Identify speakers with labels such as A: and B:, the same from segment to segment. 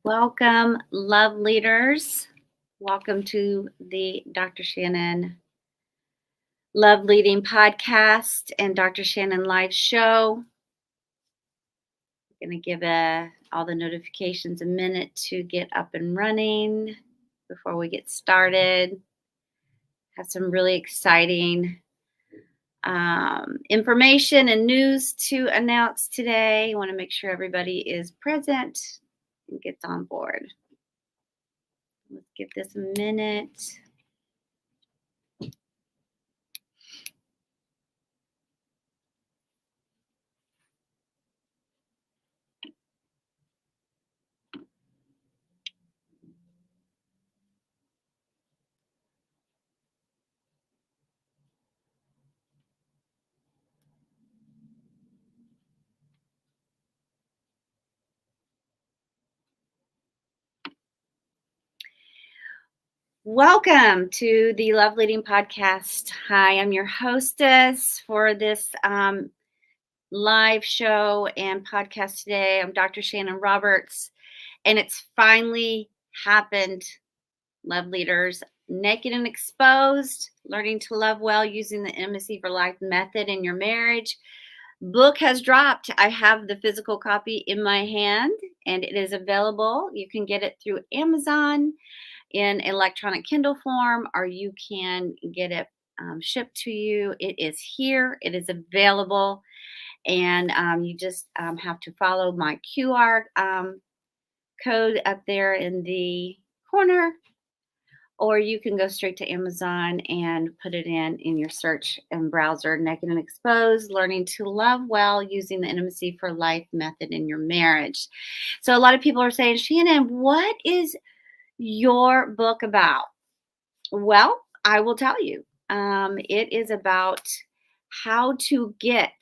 A: Welcome, love leaders. Welcome to the Dr. Shannon Love Leading Podcast and Dr. Shannon Live Show. I'm going to give all the notifications a minute to get up and running before we get started. Have some really exciting information and news to announce today. I want to make sure everybody is present and gets on board. Let's give this a minute. Welcome to the Love Leading Podcast. Hi, I'm your hostess for this live show and podcast today. I'm Dr. Shannon Roberts, and it's finally happened, love leaders. Naked and Exposed, Learning to Love Well Using the Intimacy for Life method in your marriage. Book has dropped. I have the physical copy in my hand, and it is available. You can get it through Amazon in electronic Kindle form, or you can get it shipped to you. It is here. It is available. And you just have to follow my QR code up there in the corner, or you can go straight to Amazon and put it in your search and browser, Naked and Exposed, Learning to Love Well Using the Intimacy for Life method in your marriage. So a lot of people are saying, Shannon, what is your book about? Well, I will tell you. It is about how to get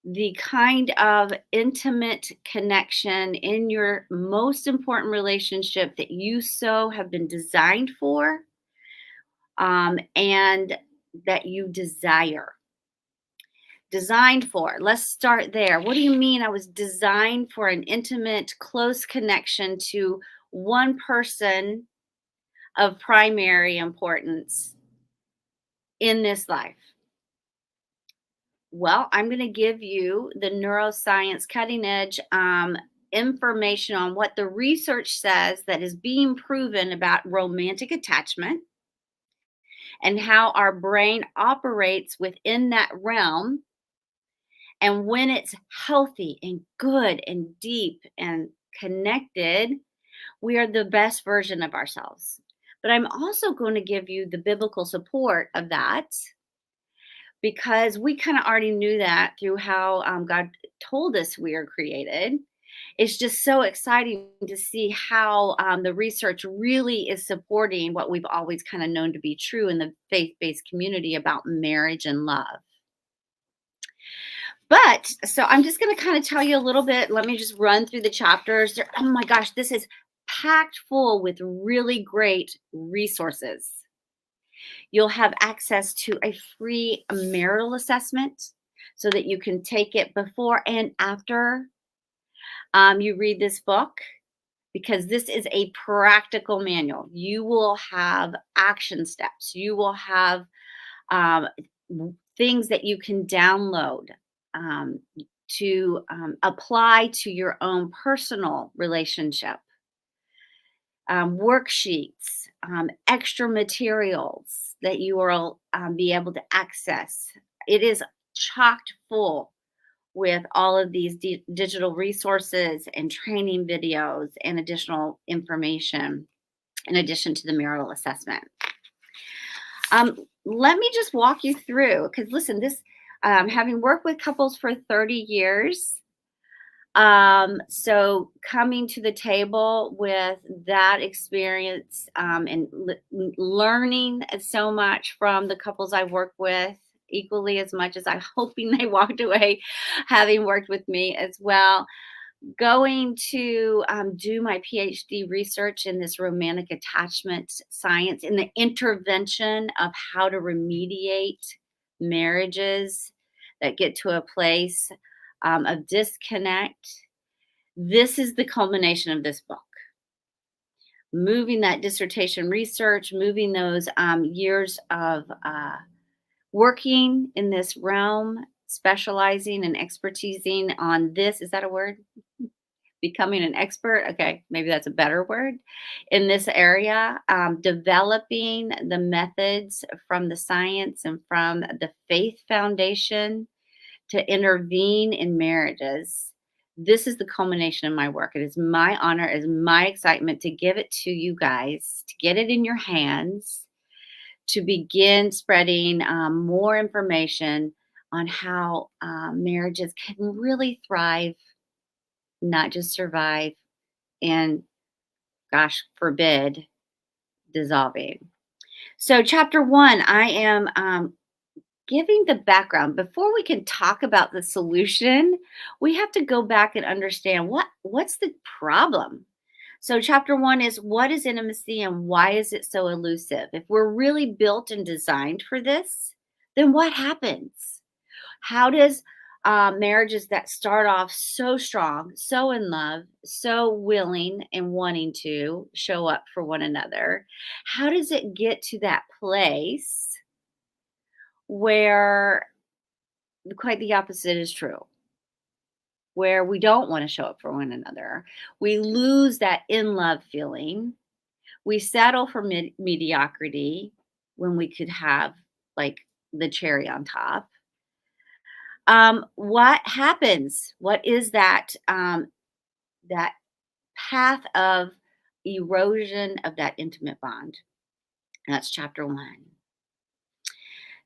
A: the kind of intimate connection in your most important relationship that you so have been designed for, and that you desire. Designed for. Let's start there. What do you mean I was designed for an intimate, close connection to one person of primary importance in this life? Well, I'm going to give you the neuroscience cutting edge information on what the research says that is being proven about romantic attachment and how our brain operates within that realm. And when it's healthy and good and deep and connected, we are the best version of ourselves. But I'm also going to give you the biblical support of that, because we kind of already knew that through how God told us we are created. It's just so exciting to see how the research really is supporting what we've always kind of known to be true in the faith-based community about marriage and love. But so I'm just going to kind of tell you a little bit. Let me just run through the chapters. Oh my gosh, this is packed full with really great resources. You'll have access to a free marital assessment so that you can take it before and after you read this book, because this is a practical manual. You will have action steps. You will have things that you can download to apply to your own personal relationship, worksheets, extra materials that you will be able to access. It is chocked full with all of these digital resources and training videos and additional information in addition to the marital assessment. Let me just walk you through, because listen, this having worked with couples for 30 years, so coming to the table with that experience and learning so much from the couples I work with, equally as much as I'm hoping they walked away having worked with me as well. Going to do my PhD research in this romantic attachment science, in the intervention of how to remediate marriages that get to a place of disconnect. This is the culmination of this book. moving that dissertation research, moving those years of working in this realm, specializing and expertising on this. Is that a word? Becoming an expert. Okay, maybe that's a better word in this area. Developing the methods from the science and from the faith foundation to intervene in marriages. This is the culmination of my work. It is my honor, it is my excitement to give it to you guys, to get it in your hands, to begin spreading more information on how marriages can really thrive, not just survive, and gosh forbid, dissolving. So, chapter one, I am giving the background. Before we can talk about the solution, we have to go back and understand what's the problem. So, chapter one is, what is intimacy and why is it so elusive? If we're really built and designed for this, then what happens? How does marriages that start off so strong, so in love, so willing and wanting to show up for one another, how does it get to that place where quite the opposite is true? Where we don't want to show up for one another. We lose that in love feeling. We settle for mediocrity when we could have like the cherry on top. What happens? What is that path of erosion of that intimate bond? That's chapter one.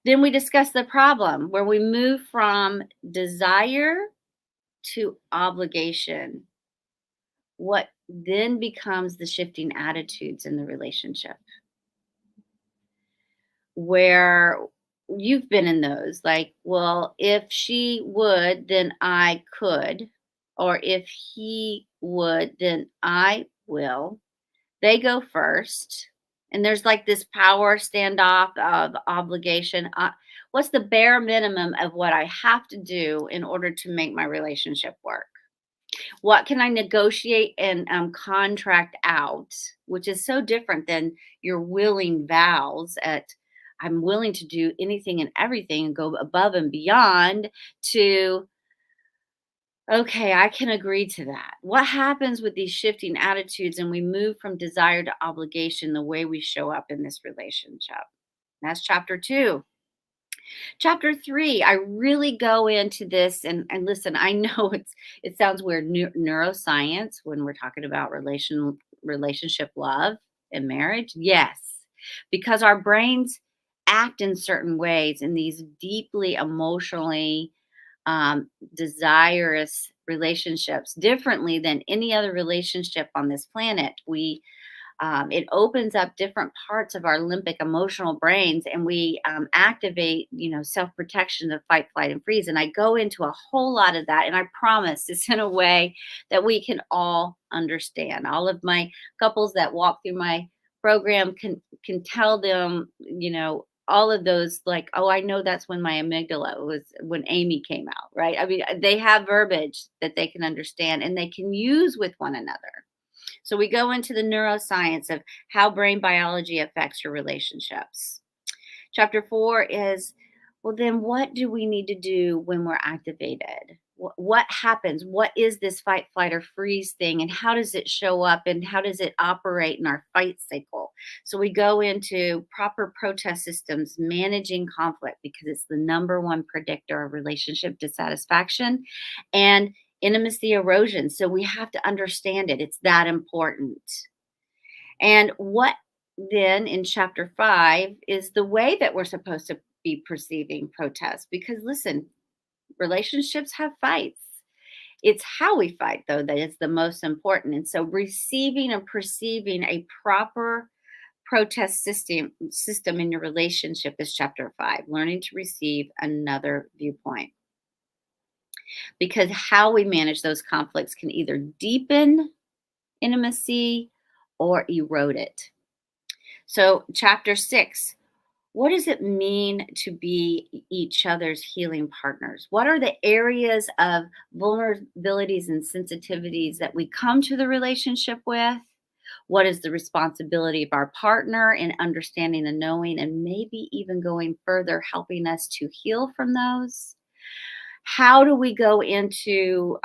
A: Then we discuss the problem where we move from desire to obligation. What then becomes the shifting attitudes in the relationship? Where you've been in those, like, well, if she would, then I could, or if he would, then I will. They go first. And there's like this power standoff of obligation. What's the bare minimum of what I have to do in order to make my relationship work? What can I negotiate and contract out, which is so different than your willing vows at I'm willing to do anything and everything and go above and beyond to okay, I can agree to that. What happens with these shifting attitudes and we move from desire to obligation the way we show up in this relationship? That's chapter two. Chapter three, I really go into this and listen, I know it sounds weird, neuroscience when we're talking about relationship love and marriage. Yes, because our brains act in certain ways in these deeply emotionally desirous relationships differently than any other relationship on this planet. It opens up different parts of our limbic emotional brains, and we activate, self-protection of fight, flight, and freeze. And I go into a whole lot of that, and I promise it's in a way that we can all understand. All of my couples that walk through my program can tell them, all of those, like, oh, I know that's when my amygdala was when Amy came out, right? I mean, they have verbiage that they can understand and they can use with one another. So we go into the neuroscience of how brain biology affects your relationships. Chapter four is, well, then what do we need to do when we're activated? What happens? What is this fight, flight, or freeze thing? And how does it show up? And how does it operate in our fight cycle? So we go into proper protest systems, managing conflict, because it's the number one predictor of relationship dissatisfaction and intimacy erosion. So we have to understand it. It's that important. And what then in chapter five is the way that we're supposed to be perceiving protest. Because listen, relationships have fights. It's how we fight, though, that is the most important. And so receiving and perceiving a proper protest system in your relationship is chapter five, learning to receive another viewpoint. Because how we manage those conflicts can either deepen intimacy or erode it. So, chapter six, what does it mean to be each other's healing partners? What are the areas of vulnerabilities and sensitivities that we come to the relationship with? What is the responsibility of our partner in understanding and knowing, and maybe even going further, helping us to heal from those? How do we go into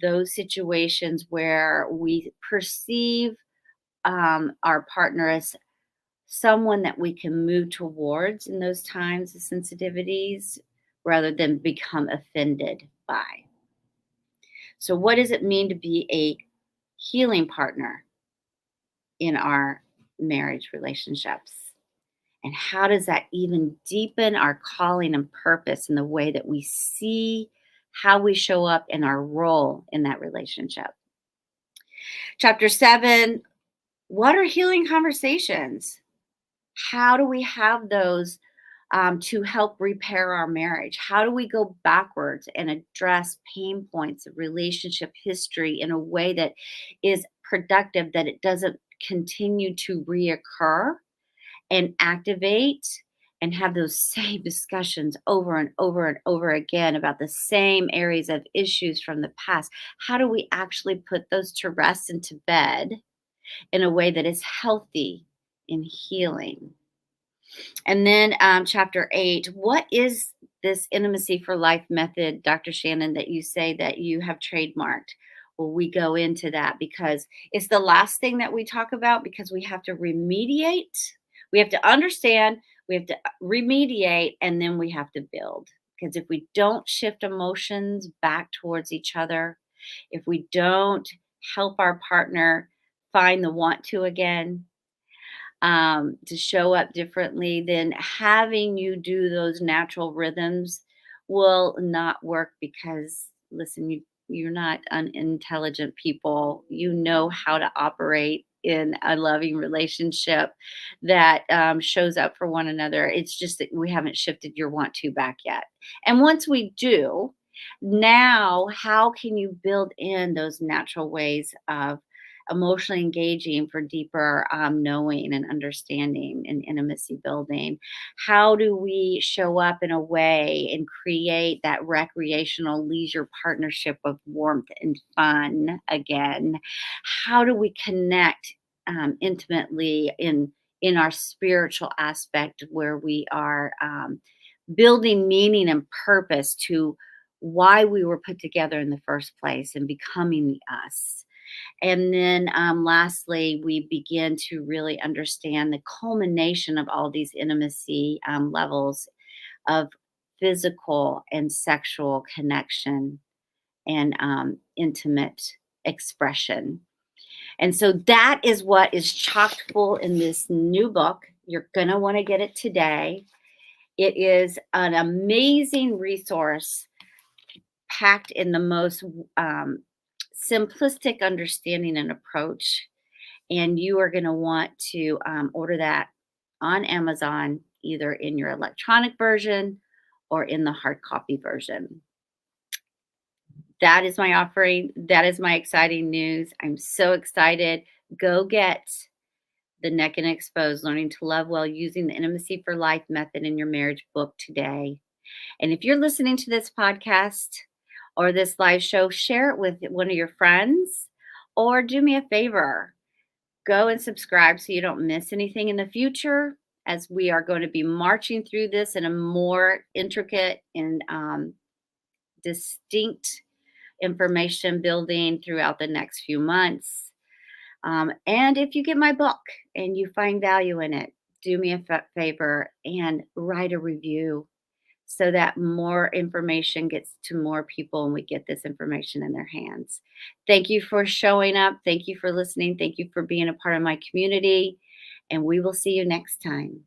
A: those situations where we perceive our partner as someone that we can move towards in those times of sensitivities rather than become offended by? So, what does it mean to be a healing partner in our marriage relationships? And how does that even deepen our calling and purpose in the way that we see how we show up in our role in that relationship? Chapter 7, what are healing conversations? How do we have those to help repair our marriage? How do we go backwards and address pain points of relationship history in a way that is productive, that it doesn't continue to reoccur and activate and have those same discussions over and over and over again about the same areas of issues from the past? How do we actually put those to rest and to bed in a way that is healthy and healing? And then chapter 8, what is this intimacy for life method, Dr. Shannon, that you say that you have trademarked? Well, we go into that because it's the last thing that we talk about, because we have to remediate. We have to understand, we have to remediate, and then we have to build. Because if we don't shift emotions back towards each other, if we don't help our partner find the want to again, to show up differently, then having you do those natural rhythms will not work, because listen, you're not unintelligent people. You know how to operate in a loving relationship that shows up for one another. It's just that we haven't shifted your want to back yet. And once we do, now how can you build in those natural ways of emotionally engaging for deeper knowing and understanding and intimacy building? How do we show up in a way and create that recreational leisure partnership of warmth and fun again? How do we connect intimately in our spiritual aspect, where we are building meaning and purpose to why we were put together in the first place and becoming the us? And then lastly, we begin to really understand the culmination of all these intimacy levels of physical and sexual connection and intimate expression. And so that is what is chock full in this new book. You're going to want to get it today. It is an amazing resource packed in the most simplistic understanding and approach. And you are going to want to order that on Amazon, either in your electronic version or in the hard copy version. That is my offering. That is my exciting news. I'm so excited. Go get the Naked and Exposed, Learning to Love Well Using the Intimacy for Life method in your marriage book today. And if you're listening to this podcast or this live show, share it with one of your friends, or do me a favor, go and subscribe so you don't miss anything in the future, as we are going to be marching through this in a more intricate and distinct information building throughout the next few months. And if you get my book and you find value in it, do me a favor and write a review so that more information gets to more people and we get this information in their hands. Thank you for showing up. Thank you for listening. Thank you for being a part of my community. And we will see you next time.